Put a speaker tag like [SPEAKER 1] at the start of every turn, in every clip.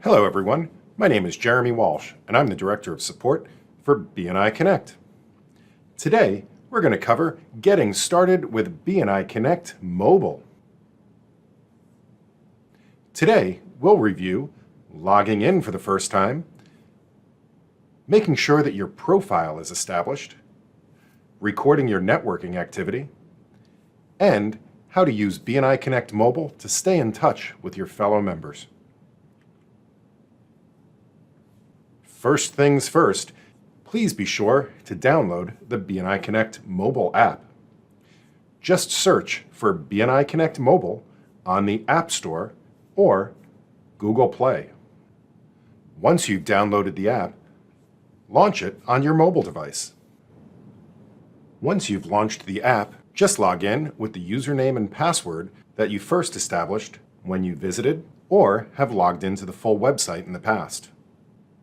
[SPEAKER 1] Hello everyone, my name is Jeremy Walsh and I'm the Director of Support for BNI Connect. Today we're going to cover getting started with BNI Connect Mobile. Today we'll review logging in for the first time, making sure that your profile is established, recording your networking activity, and how to use BNI Connect Mobile to stay in touch with your fellow members. First things first, please be sure to download the BNI Connect mobile app. Just search for BNI Connect Mobile on the App Store or Google Play. Once you've downloaded the app, launch it on your mobile device. Once you've launched the app, just log in with the username and password that you first established when you visited or have logged into the full website in the past.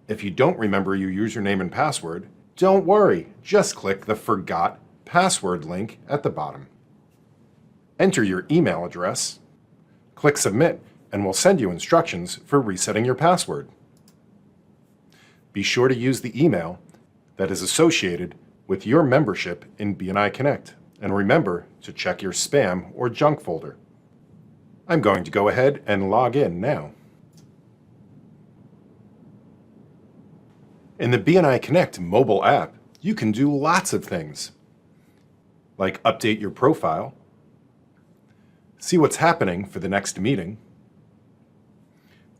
[SPEAKER 1] If you don't remember your username and password, don't worry, just click the Forgot Password link at the bottom. Enter your email address, click Submit, and we'll send you instructions for resetting your password. Be sure to use the email that is associated with your membership in BNI Connect, and remember to check your spam or junk folder. I'm going to go ahead and log in now. In the BNI Connect mobile app, you can do lots of things, like update your profile, see what's happening for the next meeting,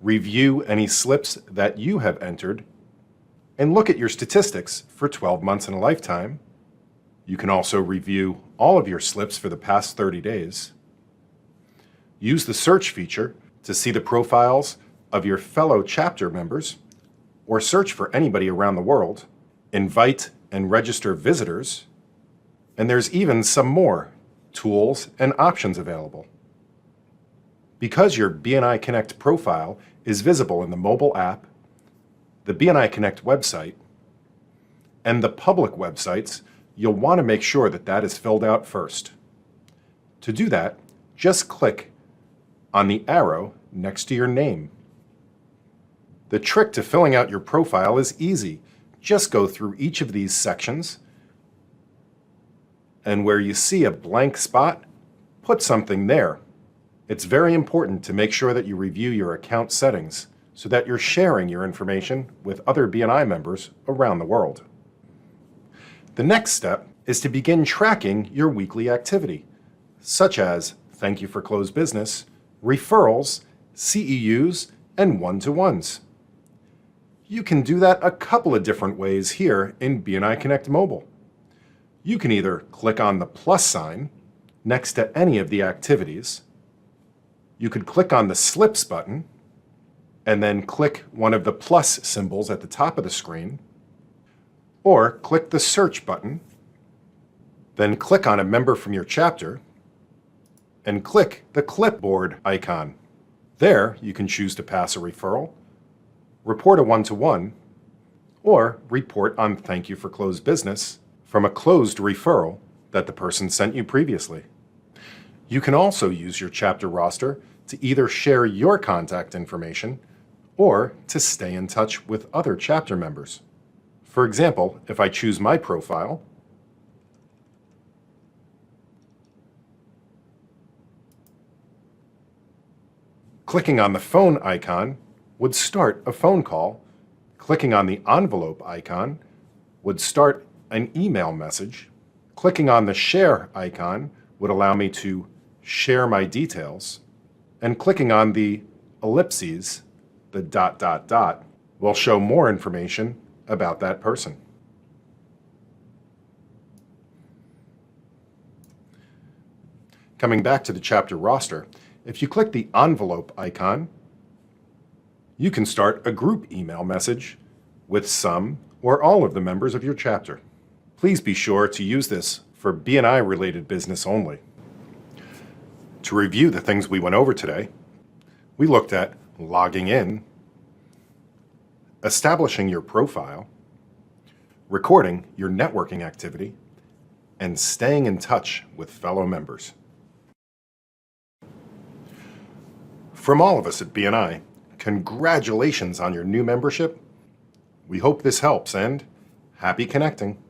[SPEAKER 1] review any slips that you have entered, and look at your statistics for 12 months in a lifetime. You can also review all of your slips for the past 30 days. Use the search feature to see the profiles of your fellow chapter members, or search for anybody around the world, invite and register visitors, and there's even some more tools and options available. Because your BNI Connect profile is visible in the mobile app, the BNI Connect website, and the public websites, you'll want to make sure that that is filled out first. To do that, just click on the arrow next to your name. The trick to filling out your profile is easy. Just go through each of these sections, and where you see a blank spot, put something there. It's very important to make sure that you review your account settings so that you're sharing your information with other BNI members around the world. The next step is to begin tracking your weekly activity, such as thank you for closed business, referrals, CEUs, and one-to-ones. You can do that a couple of different ways here in BNI Connect Mobile. You can either click on the plus sign next to any of the activities. You could click on the Slips button and then click one of the plus symbols at the top of the screen, or click the Search button, then click on a member from your chapter, and click the clipboard icon. There, you can choose to pass a referral, report a one-to-one, or report on thank you for closed business from a closed referral that the person sent you previously. You can also use your chapter roster to either share your contact information or to stay in touch with other chapter members. For example, if I choose my profile, clicking on the phone icon would start a phone call. Clicking on the envelope icon would start an email message. Clicking on the share icon would allow me to share my details. And clicking on the ellipses, the ... will show more information about that person. Coming back to the chapter roster, if you click the envelope icon, you can start a group email message with some or all of the members of your chapter. Please be sure to use this for BNI-related business only. To review the things we went over today, we looked at logging in, establishing your profile, recording your networking activity, and staying in touch with fellow members. From all of us at BNI, Congratulations on your new membership. We hope this helps and happy connecting.